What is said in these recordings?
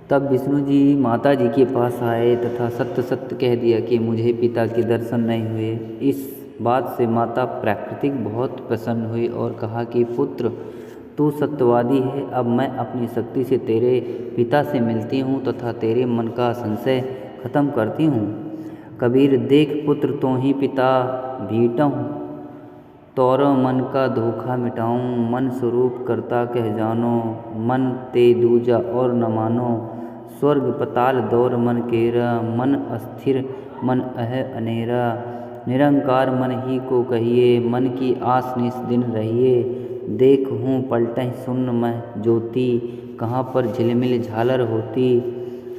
तब विष्णु जी माता जी के पास आए तथा सत्य सत्य कह दिया कि मुझे पिता के दर्शन नहीं हुए। इस बात से माता प्राकृतिक बहुत प्रसन्न हुई और कहा कि पुत्र, तू सत्यवादी है। अब मैं अपनी शक्ति से तेरे पिता से मिलती हूँ तथा तेरे मन का संशय खत्म करती हूँ। कबीर, देख पुत्र, तो ही पिता भीटहूँ, तोरो मन का धोखा मिटाऊँ। मन स्वरूप करता कह जानो, मन ते दूजा और न मानो। स्वर्ग पताल दौर मन केरा, मन अस्थिर मन अह अनेरा। निरंकार मन ही को कहिए, मन की आस निस दिन रहिए। देख हूँ पलटह सुन्न मह ज्योति, कहाँ पर झिलमिल झालर होती।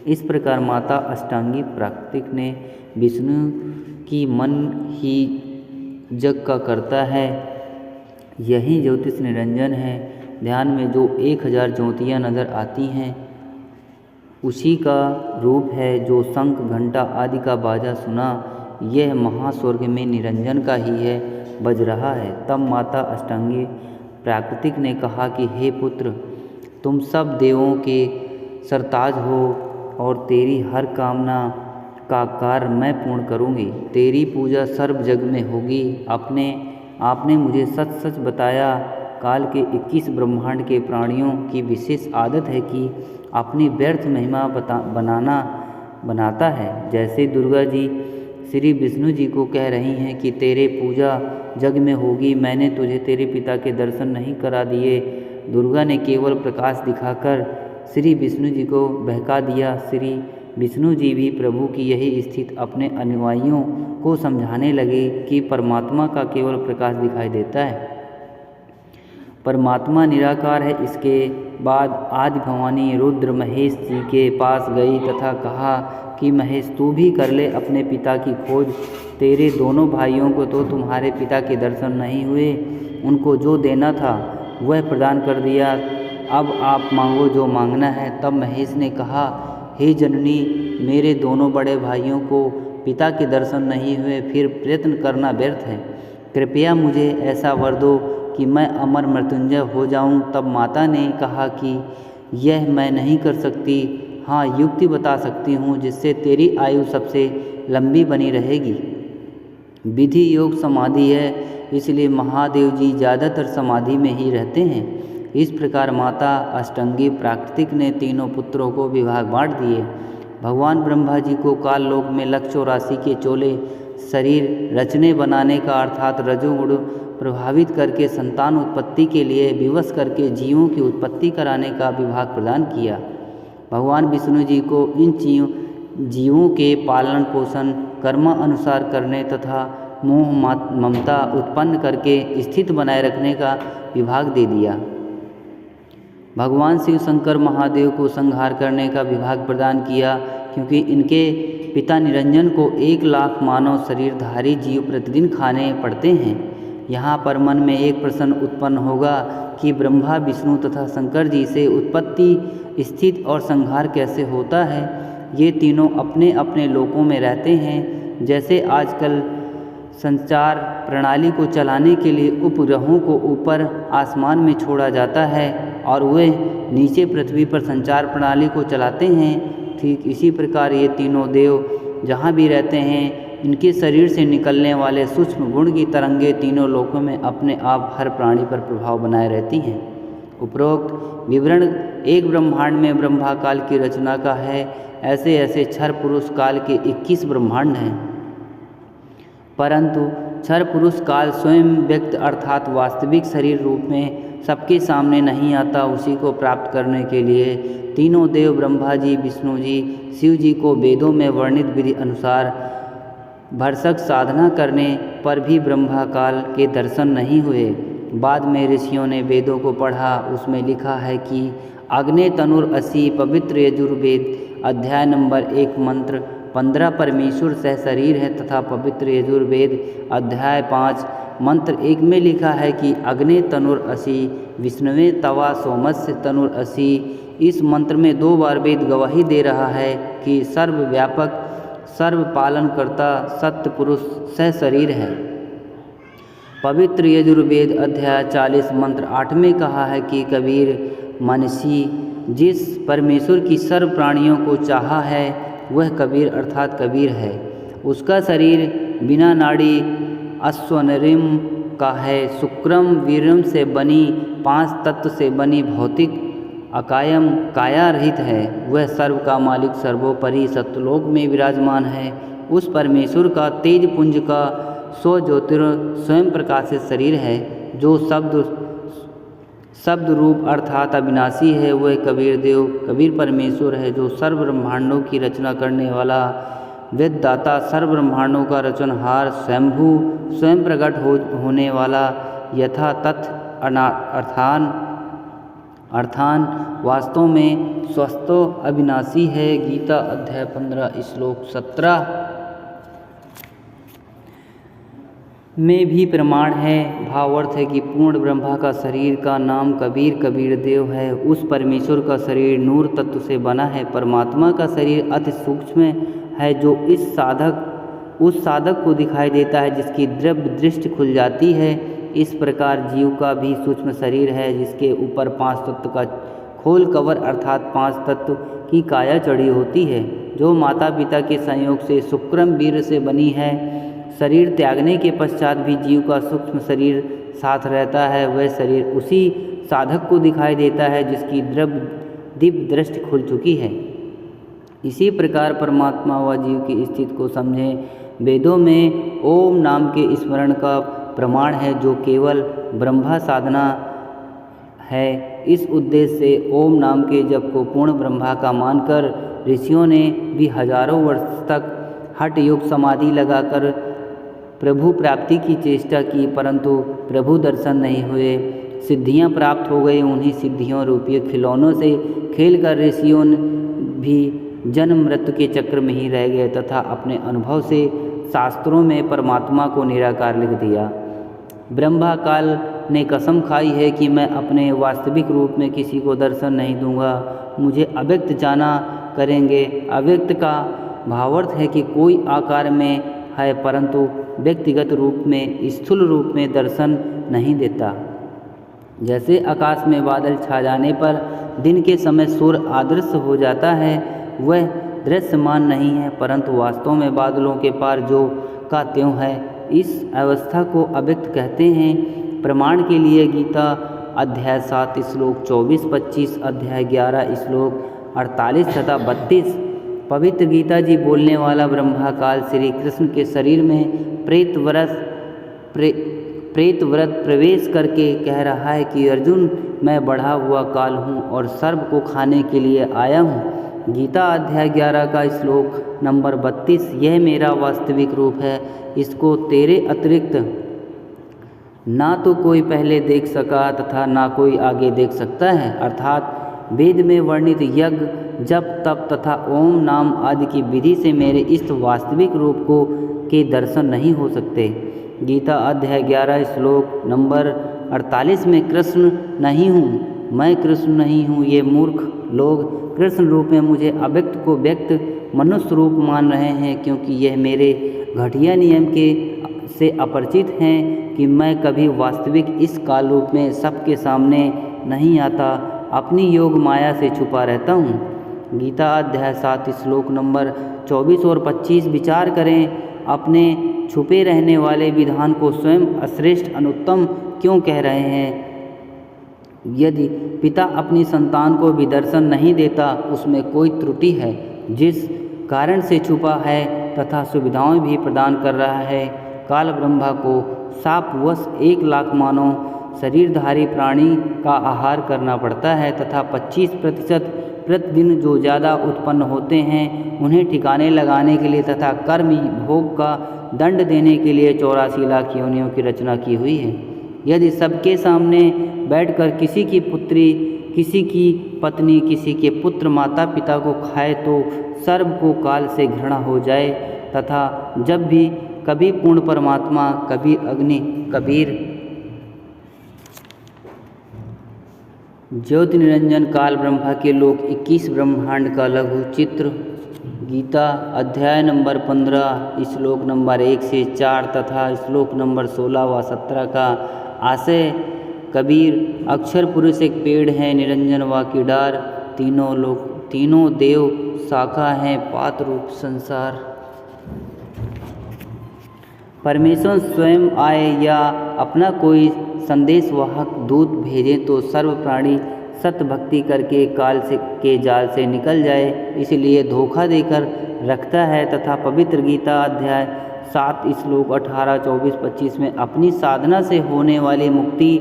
इस प्रकार माता अष्टांगी प्राकृतिक ने विष्णु की मन ही जग का करता है, यही ज्योतिष निरंजन है। ध्यान में जो 1000 ज्योतियाँ नजर आती हैं उसी का रूप है। जो शंख घंटा आदि का बाजा सुना, यह महास्वर्ग में निरंजन का ही है, बज रहा है। तब माता अष्टांगी प्राकृतिक ने कहा कि हे पुत्र, तुम सब देवों के सरताज हो और तेरी हर कामना का कार्य मैं पूर्ण करूँगी। तेरी पूजा सर्व जग में होगी। आपने मुझे सच सच बताया। काल के 21 ब्रह्मांड के प्राणियों की विशेष आदत है कि अपनी व्यर्थ महिमा बनाता है। जैसे दुर्गा जी श्री विष्णु जी को कह रही हैं कि तेरे पूजा जग में होगी, मैंने तुझे तेरे पिता के दर्शन नहीं करा दिए। दुर्गा ने केवल प्रकाश दिखाकर श्री विष्णु जी को बहका दिया। श्री विष्णु जी भी प्रभु की यही स्थिति अपने अनुयायियों को समझाने लगे कि परमात्मा का केवल प्रकाश दिखाई देता है, परमात्मा निराकार है। इसके बाद आदि भवानी रुद्र महेश जी के पास गई तथा कहा कि महेश, तू भी कर ले अपने पिता की खोज। तेरे दोनों भाइयों को तो तुम्हारे पिता के दर्शन नहीं हुए, उनको जो देना था वह प्रदान कर दिया। अब आप मांगो जो मांगना है। तब महेश ने कहा, हे जननी, मेरे दोनों बड़े भाइयों को पिता के दर्शन नहीं हुए, फिर प्रयत्न करना व्यर्थ है। कृपया मुझे ऐसा वर दो कि मैं अमर मृत्युंजय हो जाऊं। तब माता ने कहा कि यह मैं नहीं कर सकती। हाँ, युक्ति बता सकती हूँ जिससे तेरी आयु सबसे लंबी बनी रहेगी। विधि योग समाधि है, इसलिए महादेव जी ज़्यादातर समाधि में ही रहते हैं। इस प्रकार माता अष्टांगी प्राकृतिक ने तीनों पुत्रों को विभाग बांट दिए। भगवान ब्रह्मा जी को काल लोक में 184 के चोले शरीर रचने बनाने का अर्थात रजोगुण प्रभावित करके संतान उत्पत्ति के लिए विवश करके जीवों की उत्पत्ति कराने का विभाग प्रदान किया। भगवान विष्णु जी को इन जीवों के पालन पोषण कर्मानुसार करने तथा मोह ममता उत्पन्न करके स्थित बनाए रखने का विभाग दे दिया। भगवान शिव शंकर महादेव को संहार करने का विभाग प्रदान किया, क्योंकि इनके पिता निरंजन को 1 लाख मानव शरीरधारी जीव प्रतिदिन खाने पड़ते हैं। यहाँ पर मन में एक प्रश्न उत्पन्न होगा कि ब्रह्मा विष्णु तथा शंकर जी से उत्पत्ति स्थिति और संहार कैसे होता है। ये तीनों अपने अपने लोकों में रहते हैं। जैसे आजकल संचार प्रणाली को चलाने के लिए उपग्रहों को ऊपर आसमान में छोड़ा जाता है और वे नीचे पृथ्वी पर संचार प्रणाली को चलाते हैं, ठीक इसी प्रकार ये तीनों देव जहाँ भी रहते हैं, इनके शरीर से निकलने वाले सूक्ष्म गुण की तरंगे तीनों लोकों में अपने आप हर प्राणी पर प्रभाव बनाए रहती हैं। उपरोक्त विवरण एक ब्रह्मांड में ब्रह्मा काल की रचना का है। ऐसे ऐसे क्षर पुरुष काल के 21 ब्रह्मांड हैं, परंतु क्षर पुरुष काल स्वयं व्यक्त अर्थात वास्तविक शरीर रूप में सबके सामने नहीं आता। उसी को प्राप्त करने के लिए तीनों देव ब्रह्मा जी, विष्णु जी, शिव जी को वेदों में वर्णित विधि अनुसार भरसक साधना करने पर भी ब्रह्मा काल के दर्शन नहीं हुए। बाद में ऋषियों ने वेदों को पढ़ा, उसमें लिखा है कि अग्ने तनुर 80 पवित्र यजुर्वेद अध्याय नंबर 1 मंत्र 15 परमेश्वर सह शरीर है तथा पवित्र यजुर्वेद अध्याय 5 मंत्र 1 में लिखा है कि अग्ने तनुर 80 विष्णुवे तवा सोमस्य तनुर 80। इस मंत्र में 2 बार वेद गवाही दे रहा है कि सर्वव्यापक सर्व पालन करता सत्य पुरुष सह शरीर है। पवित्र यजुर्वेद अध्याय 40 मंत्र 8 में कहा है कि कबीर मनसी जिस परमेश्वर की सर्व प्राणियों को चाहा है वह कबीर अर्थात कबीर है। उसका शरीर बिना नाड़ी अश्वनरिम का है। शुक्रम वीरम से बनी 5 तत्व से बनी भौतिक अकायम काया रहित है। वह सर्व का मालिक सर्वोपरि सत्यलोक में विराजमान है। उस परमेश्वर का तेज पुंज का 100 ज्योतिर स्वयं प्रकाशित शरीर है जो शब्द रूप अर्थात अविनाशी है। वह कबीर देव कबीर परमेश्वर है जो सर्व ब्रह्मांडों की रचना करने वाला वेददाता सर्व ब्रह्मांडों का रचनहार स्वयंभू स्वयं प्रकट होने वाला यथा तथ अर्थान वास्तव में स्वस्थो अविनाशी है। गीता अध्याय 15 श्लोक 17 में भी प्रमाण है। भावार्थ है कि पूर्ण ब्रह्मा का शरीर का नाम कबीर देव है। उस परमेश्वर का शरीर नूर तत्व से बना है। परमात्मा का शरीर अति सूक्ष्म है जो उस साधक को दिखाई देता है जिसकी द्रव्य दृष्टि खुल जाती है। इस प्रकार जीव का भी सूक्ष्म शरीर है जिसके ऊपर 5 तत्व का खोल कवर अर्थात 5 तत्व की काया चढ़ी होती है जो माता पिता के संयोग से शुक्रम वीर से बनी है। शरीर त्यागने के पश्चात भी जीव का सूक्ष्म शरीर साथ रहता है। वह शरीर उसी साधक को दिखाई देता है जिसकी दिव्य दृष्टि खुल चुकी है। इसी प्रकार परमात्मा व जीव की स्थिति को समझें। वेदों में ओम नाम के स्मरण का प्रमाण है जो केवल ब्रह्मा साधना है। इस उद्देश्य से ओम नाम के जप को पूर्ण ब्रह्मा का मानकर ऋषियों ने भी हजारों वर्ष तक हठ योग समाधि लगाकर प्रभु प्राप्ति की चेष्टा की परंतु प्रभु दर्शन नहीं हुए। सिद्धियां प्राप्त हो गई। उन्हीं सिद्धियों रूपी खिलौनों से खेलकर ऋषियों भी जन्म मृत्यु के चक्र में ही रह गए तथा अपने अनुभव से शास्त्रों में परमात्मा को निराकार लिख दिया। ब्रह्मा काल ने कसम खाई है कि मैं अपने वास्तविक रूप में किसी को दर्शन नहीं दूंगा। मुझे अव्यक्त जाना करेंगे। अव्यक्त का भावार्थ है कि कोई आकार में है परंतु व्यक्तिगत रूप में स्थूल रूप में दर्शन नहीं देता। जैसे आकाश में बादल छा जाने पर दिन के समय सूर्य अदृश्य हो जाता है वह दृश्यमान नहीं है परंतु वास्तव में बादलों के पार जो का त्यों है। इस अवस्था को अव्यक्त कहते हैं। प्रमाण के लिए गीता अध्याय 7 श्लोक 24-25 अध्याय 11 श्लोक 48 तथा 32। पवित्र गीता जी बोलने वाला ब्रह्मा काल श्री कृष्ण के शरीर में प्रेतव्रत प्रवेश करके कह रहा है कि अर्जुन मैं बढ़ा हुआ काल हूँ और सर्प को खाने के लिए आया हूँ। गीता अध्याय 11 का श्लोक नंबर 32। यह मेरा वास्तविक रूप है। इसको तेरे अतिरिक्त ना तो कोई पहले देख सका तथा ना कोई आगे देख सकता है। अर्थात वेद में वर्णित यज्ञ जप तप तथा ओम नाम आदि की विधि से मेरे इस वास्तविक रूप के दर्शन नहीं हो सकते। गीता अध्याय 11 श्लोक नंबर 48 में कृष्ण नहीं हूँ मैं कृष्ण नहीं हूँ। ये मूर्ख लोग कृष्ण रूप में मुझे अव्यक्त को व्यक्त मनुष्य रूप मान रहे हैं क्योंकि यह मेरे घटिया नियम से अपरिचित हैं कि मैं कभी वास्तविक इस काल रूप में सबके सामने नहीं आता। अपनी योग माया से छुपा रहता हूँ। गीता अध्याय 7 श्लोक नंबर 24 और 25। विचार करें अपने छुपे रहने वाले विधान को स्वयं अश्रेष्ठ अनुत्तम क्यों कह रहे हैं। यदि पिता अपनी संतान को भी दर्शन नहीं देता उसमें कोई त्रुटि है जिस कारण से छुपा है तथा सुविधाएं भी प्रदान कर रहा है। काल ब्रह्मा को शापवश 1 लाख मानव शरीरधारी प्राणी का आहार करना पड़ता है तथा 25% प्रतिदिन जो ज़्यादा उत्पन्न होते हैं उन्हें ठिकाने लगाने के लिए तथा कर्म भोग का दंड देने के लिए 84 लाख योनियों की रचना की हुई है। यदि सबके सामने बैठकर किसी की पुत्री किसी की पत्नी किसी के पुत्र माता पिता को खाए तो सर्व को काल से घृणा हो जाए तथा जब भी कभी पूर्ण परमात्मा कबीर ज्योति निरंजन काल ब्रह्मा के लोक 21 ब्रह्मांड का लघु चित्र। गीता अध्याय नंबर 15 श्लोक नंबर 1 से 4 तथा श्लोक नंबर 16 व 17 का आशय। कबीर अक्षर पुरुष एक पेड़ है, निरंजन व कीडार तीनों देव शाखा हैं पात रूप संसार। परमेश्वर स्वयं आए या अपना कोई संदेशवाहक दूत भेजे तो सर्व प्राणी सत्य भक्ति करके काल के जाल से निकल जाए, इसलिए धोखा देकर रखता है। तथा पवित्र गीता अध्याय 7 श्लोक 18, 24, 25 में अपनी साधना से होने वाली मुक्ति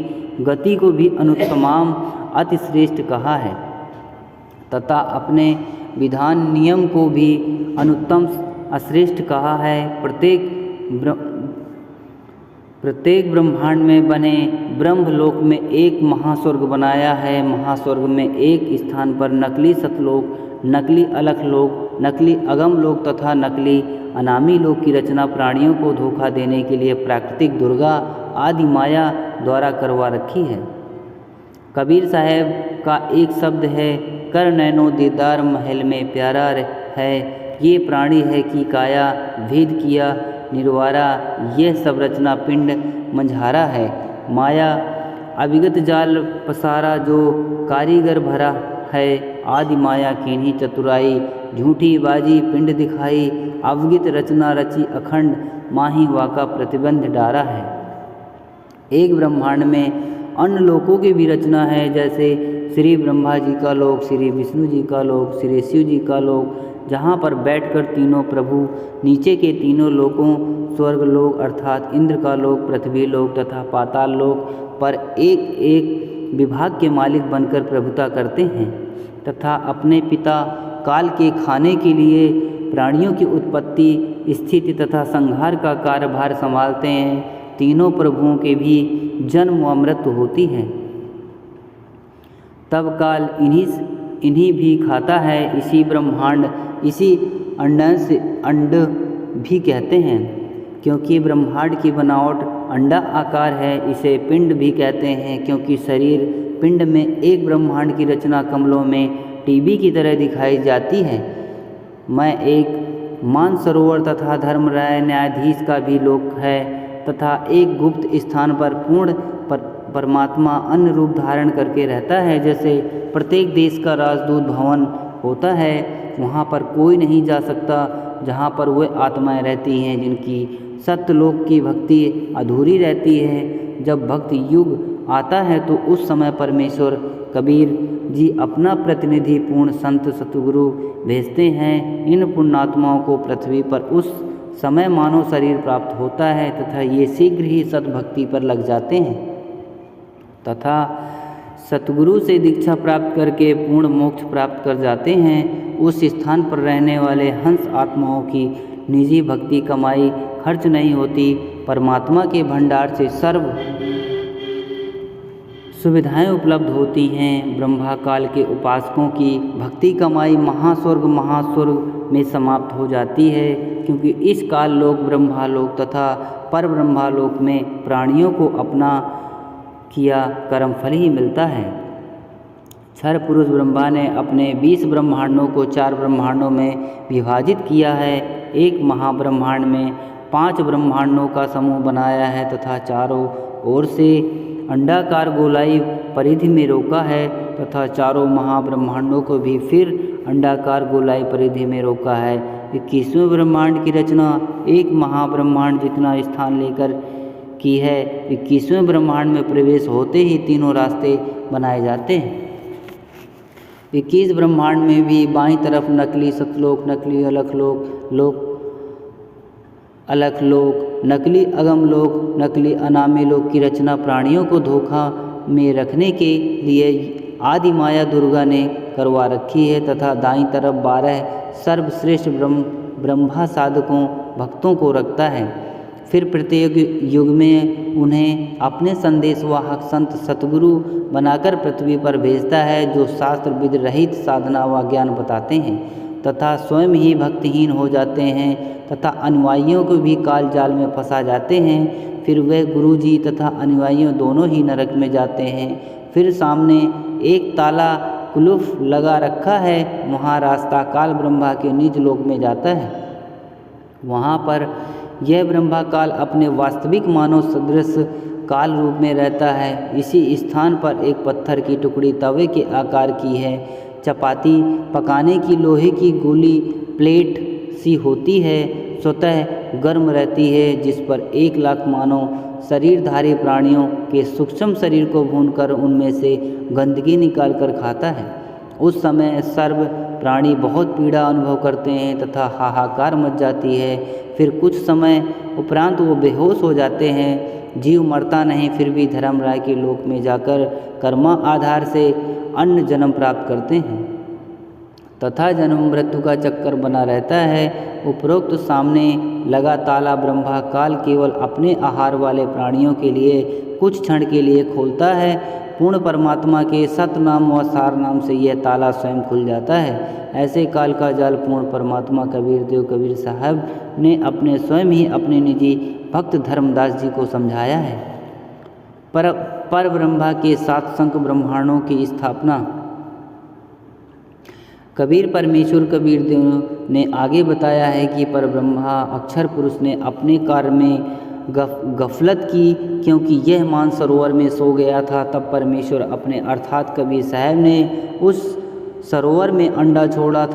गति को भी अनुत्तमाम अति श्रेष्ठ कहा है तथा अपने विधान नियम को भी अनुत्तम अश्रेष्ठ कहा है। प्रत्येक ब्रह्मांड में बने ब्रह्मलोक में एक महास्वर्ग बनाया है। महास्वर्ग में एक स्थान पर नकली सतलोक, नकली अलख लोक, नकली अगम लोक तथा नकली अनामी लोक की रचना प्राणियों को धोखा देने के लिए प्राकृतिक दुर्गा आदि माया द्वारा करवा रखी है। कबीर साहब का एक शब्द है, कर नैनो दीदार महल में प्यारा है, ये प्राणी है कि काया भेद किया निर्वारा, यह सब रचना पिंड मंझारा है। माया अविगत जाल पसारा जो कारीगर भरा है, आदि माया कीन्ही चतुराई, झूठी बाजी पिंड दिखाई, अवगित रचना रची अखंड, माही वाका प्रतिबंध डारा है। एक ब्रह्मांड में अन्य लोकों की भी रचना है, जैसे श्री ब्रह्मा जी का लोक, श्री विष्णु जी का लोक, श्री शिव जी का लोक, जहाँ पर बैठकर तीनों प्रभु नीचे के तीनों लोकों स्वर्ग लोक अर्थात इंद्र का लोक, पृथ्वी लोक तथा पाताल लोक पर एक एक विभाग के मालिक बनकर प्रभुता करते हैं तथा अपने पिता काल के खाने के लिए प्राणियों की उत्पत्ति, स्थिति तथा संहार का कार्यभार संभालते हैं। तीनों प्रभुओं के भी जन्म व मृत्यु होती है, तब काल इन्हीं भी खाता है। इसी ब्रह्मांड, इसी अंड भी कहते हैं, क्योंकि ब्रह्मांड की बनावट अंडा आकार है। इसे पिंड भी कहते हैं, क्योंकि शरीर पिंड में एक ब्रह्मांड की रचना कमलों में टीबी की तरह दिखाई जाती है। मैं एक मानसरोवर तथा धर्मराय न्यायाधीश का भी लोक है तथा एक गुप्त स्थान पर पूर्ण परमात्मा अन्य रूप धारण करके रहता है। जैसे प्रत्येक देश का राजदूत भवन होता है, वहाँ पर कोई नहीं जा सकता जहाँ पर वे आत्माएं रहती हैं जिनकी सत्यलोक की भक्ति अधूरी रहती है। जब भक्ति युग आता है तो उस समय परमेश्वर कबीर जी अपना प्रतिनिधि पूर्ण संत सतगुरु भेजते हैं। इन पुण्यात्माओं को पृथ्वी पर उस समय मानव शरीर प्राप्त होता है तथा ये शीघ्र ही सद्भक्ति पर लग जाते हैं तथा सतगुरु से दीक्षा प्राप्त करके पूर्ण मोक्ष प्राप्त कर जाते हैं। उस स्थान पर रहने वाले हंस आत्माओं की निजी भक्ति कमाई खर्च नहीं होती। परमात्मा के भंडार से सर्व सुविधाएं उपलब्ध होती हैं। ब्रह्मा काल के उपासकों की भक्ति कमाई महास्वर्ग में समाप्त हो जाती है, क्योंकि इस काल लोक ब्रह्मालोक तथा पर ब्रह्मालोक में प्राणियों को अपना किया कर्मफल ही मिलता है। क्षर पुरुष ब्रह्मा ने अपने 20 ब्रह्मांडों को 4 ब्रह्मांडों में विभाजित किया है। एक महाब्रह्मांड में 5 ब्रह्मांडों का समूह बनाया है तथा चारों ओर से अंडाकार गोलाई परिधि में रोका है तथा चारों महाब्रह्मांडों को भी फिर अंडाकार गोलाई परिधि में रोका है। 21वें ब्रह्मांड की रचना एक महाब्रह्मांड जितना स्थान लेकर की है। 21वें ब्रह्मांड में प्रवेश होते ही तीनों रास्ते बनाए जाते हैं। 21 ब्रह्मांड में भी बाईं तरफ नकली सतलोक, नकली अलख लोक, नकली अगम लोक, नकली अनामी लोक की रचना प्राणियों को धोखा में रखने के लिए आदि माया दुर्गा ने करवा रखी है तथा दाईं तरफ 12 सर्वश्रेष्ठ ब्रह्मा साधकों भक्तों को रखता है। फिर प्रत्येक युग में उन्हें अपने संदेशवाहक संत सतगुरु बनाकर पृथ्वी पर भेजता है, जो शास्त्र विद रहित साधना व ज्ञान बताते हैं तथा स्वयं ही भक्तिहीन हो जाते हैं तथा अनुयायियों को भी काल जाल में फंसा जाते हैं। फिर वे गुरु जी तथा अनुयायियों दोनों ही नरक में जाते हैं। फिर सामने एक ताला कुलूफ लगा रखा है, वहाँ रास्ता काल ब्रह्मा के निज लोक में जाता है। वहाँ पर यह ब्रह्मा काल अपने वास्तविक मानव सदृश काल रूप में रहता है। इसी स्थान पर एक पत्थर की टुकड़ी तवे के आकार की है, चपाती पकाने की लोहे की गोली प्लेट सी होती है, स्वतः गर्म रहती है, जिस पर 1,00,000 मानव शरीरधारी प्राणियों के सूक्ष्म शरीर को भूनकर उनमें से गंदगी निकालकर खाता है। उस समय सर्व प्राणी बहुत पीड़ा अनुभव करते हैं तथा हाहाकार मच जाती है। फिर कुछ समय उपरांत वो बेहोश हो जाते हैं। जीव मरता नहीं, फिर भी धर्मराय के लोक में जाकर कर्मा आधार से अन्य जन्म प्राप्त करते हैं तथा जन्म मृत्यु का चक्कर बना रहता है। उपरोक्त सामने लगा ताला ब्रह्मा काल केवल अपने आहार वाले प्राणियों के लिए कुछ क्षण के लिए खोलता है। पूर्ण परमात्मा के सतनाम व सार नाम से यह ताला स्वयं खुल जाता है। ऐसे काल का जाल पूर्ण परमात्मा कबीर देव कबीर साहब ने अपने स्वयं ही अपने निजी भक्त धर्मदास जी को समझाया है। पर ब्रह्मा के 7 शंख ब्रह्मांडों की स्थापना कबीर परमेश्वर कबीर देव ने आगे बताया है कि पर ब्रह्मा अक्षर पुरुष ने अपने कार्य में गफलत की, क्योंकि यह मानसरोवर में सो गया था। तब परमेश्वर अपने अर्थात कबीर साहब ने उस सरोवर में अंडा छोड़ा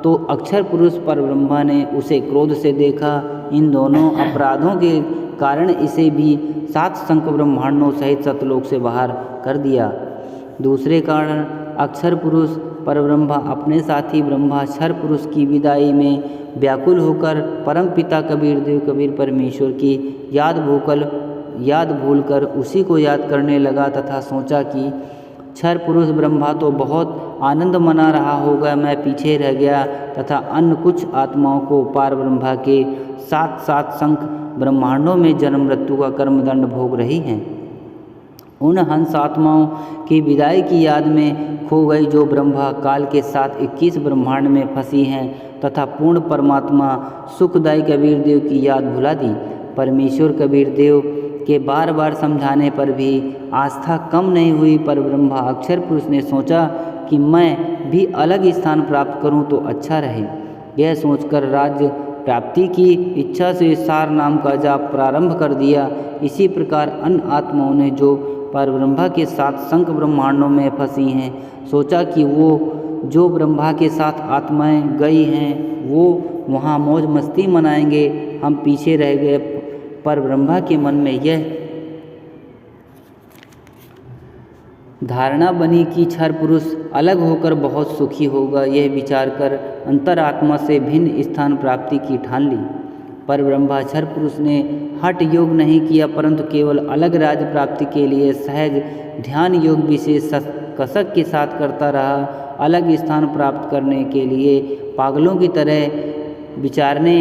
तो अक्षर पुरुष पर ब्रह्मा ने उसे क्रोध से देखा। इन दोनों अपराधों के कारण इसे भी 7 शंख ब्रह्मांडों सहित सतलोक से बाहर कर दिया। दूसरे कारण अक्षर पुरुष परब्रह्मा अपने साथी ब्रह्माक्षर पुरुष की विदाई में व्याकुल होकर परम पिता कबीर देव कबीर परमेश्वर की याद भूलकर उसी को याद करने लगा तथा सोचा कि क्षर पुरुष ब्रह्मा तो बहुत आनंद मना रहा होगा, मैं पीछे रह गया तथा अन्य कुछ आत्माओं को पार ब्रह्मा के 7 शंख ब्रह्मांडों में जन्म मृत्यु का कर्मदंड भोग रही हैं। उन हंस आत्माओं की विदाई की याद में खो गई, जो ब्रह्मा काल के साथ 21 ब्रह्मांड में फंसी हैं तथा पूर्ण परमात्मा सुखदायी कबीर देव की याद भुला दी। परमेश्वर कबीर देव के बार बार समझाने पर भी आस्था कम नहीं हुई। पर ब्रह्मा अक्षर पुरुष ने सोचा कि मैं भी अलग स्थान प्राप्त करूं तो अच्छा रहे। यह सोचकर राज्य प्राप्ति की इच्छा से सार नाम का जाप प्रारंभ कर दिया। इसी प्रकार अन्य आत्माओं ने जो पर ब्रह्मा के 7 शंख ब्रह्मांडों में फंसी हैं, सोचा कि वो जो ब्रह्मा के साथ आत्माएं गई हैं वो वहाँ मौज मस्ती मनाएंगे, हम पीछे रह गए। पर ब्रह्मा के मन में यह धारणा बनी कि क्षर पुरुष अलग होकर बहुत सुखी होगा। यह विचार कर अंतरात्मा से भिन्न स्थान प्राप्ति की ठान ली। पर ब्रह्मा क्षर पुरुष ने हठ योग नहीं किया, परंतु केवल अलग राज्य प्राप्ति के लिए सहज ध्यान योग विशेष कसक के साथ करता रहा। अलग स्थान प्राप्त करने के लिए पागलों की तरह विचारने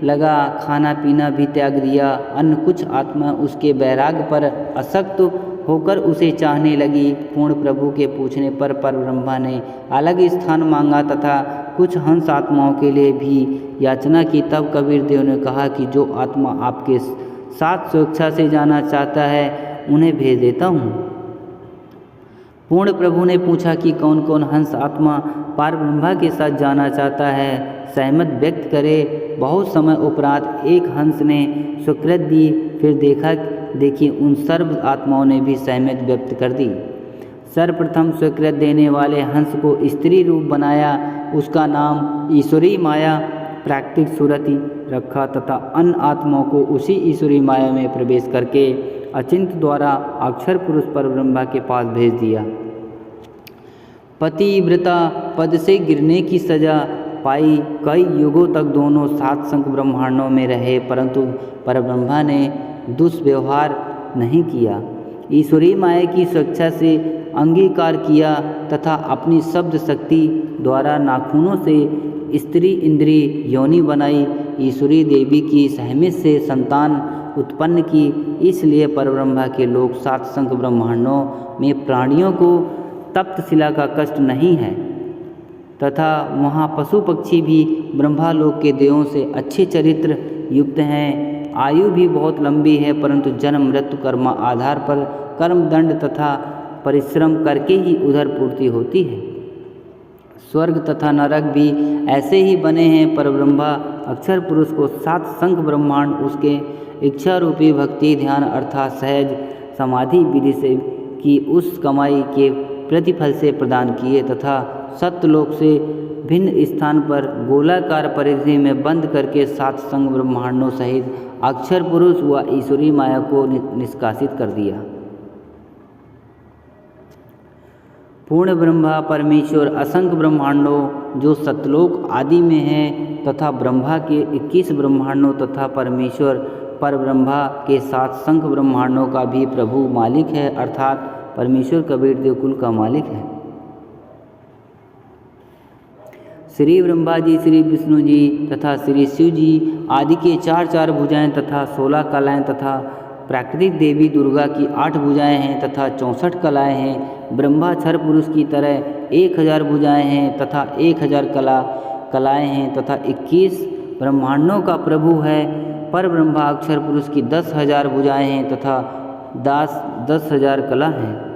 लगा, खाना पीना भी त्याग दिया। अन्य कुछ आत्मा उसके वैराग्य पर आसक्त होकर उसे चाहने लगी। पूर्ण प्रभु के पूछने पर ब्रह्मा ने अलग स्थान मांगा तथा कुछ हंस आत्माओं के लिए भी याचना की। तब कबीर देव ने कहा कि जो आत्मा आपके साथ स्वेच्छा से जाना चाहता है उन्हें भेज देता हूँ। पूर्ण प्रभु ने पूछा कि कौन कौन हंस आत्मा पार ब्रह्मा के साथ जाना चाहता है, सहमत व्यक्त करे। बहुत समय उपरांत एक हंस ने स्वीकृति दी। फिर देखिए उन सर्व आत्माओं ने भी सहमत व्यक्त कर दी। सर्वप्रथम स्वीकृति देने वाले हंस को स्त्री रूप बनाया, उसका नाम ईश्वरी माया प्राकृतिक सुरति रखा तथा अन्य आत्माओं को उसी ईश्वरी माया में प्रवेश करके अचिंत द्वारा अक्षर पुरुष पर ब्रह्मा के पास भेज दिया। पतिव्रता पद से गिरने की सजा पाई। कई युगों तक दोनों 7 शंख ब्रह्मांडों में रहे, परंतु परब्रह्मा ने दुष्व्यवहार नहीं किया। ईश्वरी माया की स्वेच्छा से अंगीकार किया तथा अपनी शब्द शक्ति द्वारा नाखूनों से स्त्री इंद्री योनि बनाई। ईश्वरी देवी की सहमति से संतान उत्पन्न की। इसलिए परब्रह्मा के लोक 7 शंख ब्रह्मांडों में प्राणियों को तप्त शिला का कष्ट नहीं है तथा वहाँ पशु पक्षी भी ब्रह्मालोक के देवों से अच्छे चरित्र युक्त हैं। आयु भी बहुत लंबी है, परंतु जन्म मृत्यु कर्म आधार पर कर्मदंड तथा परिश्रम करके ही उधर पूर्ति होती है। स्वर्ग तथा नरक भी ऐसे ही बने हैं। परब्रह्मा अक्षर पुरुष को 7 शंख ब्रह्मांड उसके इच्छा रूपी भक्ति ध्यान अर्थात सहज समाधि विधि से की उस कमाई के प्रतिफल से प्रदान किए तथा सत्यलोक से भिन्न स्थान पर गोलाकार परिधि में बंद करके 7 संग ब्रह्मांडों सहित अक्षर पुरुष व ईश्वरी माया को निष्कासित कर दिया। पूर्ण ब्रह्मा परमेश्वर असंख्य ब्रह्मांडों जो सतलोक आदि में हैं तथा ब्रह्मा के 21 ब्रह्मांडों तथा परमेश्वर पर ब्रह्मा के 7 संख ब्रह्मांडों का भी प्रभु मालिक है, अर्थात परमेश्वर कबीर देवकुल का मालिक है। श्री ब्रह्मा जी, श्री विष्णु जी तथा श्री शिव जी आदि के 4 भुजाएं तथा 16 कलाएं तथा प्राकृतिक देवी दुर्गा की 8 भुजाएं हैं तथा 64 कलाएं हैं। ब्रह्मा क्षर पुरुष की तरह 1000 भुजाएं हैं तथा 1000 कलाएं हैं तथा 21 ब्रह्मांडों का प्रभु है। पर ब्रह्मा अक्षर पुरुष की 10,000 भुजाएं हैं तथा 10,000 कला हैं।